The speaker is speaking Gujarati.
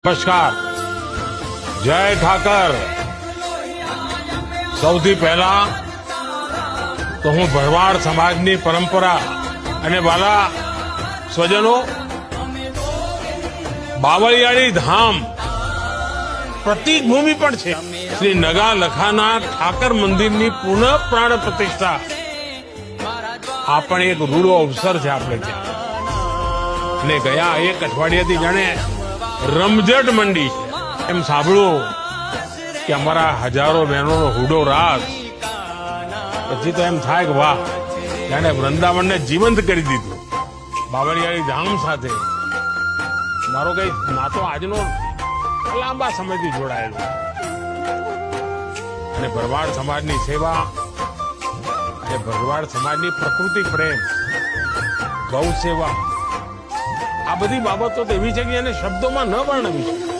નમસ્કાર, જય ઠાકર। સૌથી પહેલા તો હું ભરવાડ સમાજની પરંપરા અને વાલા સ્વજનો, બાવળિયાળી ધામ પ્રતિક ભૂમિ પણ છે શ્રી નગા લખાના ઠાકર મંદિરની પુનઃ પ્રાણ પ્રતિષ્ઠા આ પણ એક રૂડો અવસર છે આપણે ત્યાં। અને ગયા એક અઠવાડિયાથી જાણે રમઝટ મંડી છે એમ સાંભળ્યું કે અમારા હજારો બહેનોનો હુડો રાસ, પછી તો એમ થાય કે વાહ, જાણે વૃંદાવનને જીવંત કરી દીધું બાવળિયાળી ધામ સાથે। મારો કઈ નાતો આજનો લાંબા સમયથી જોડાયેલો અને ભરવાડ સમાજની સેવા અને ભરવાડ સમાજની પ્રકૃતિ પ્રેમ, ગૌ સેવા, આ બધી બાબતો તો એવી છે કે એને શબ્દોમાં ન વર્ણવી શકે।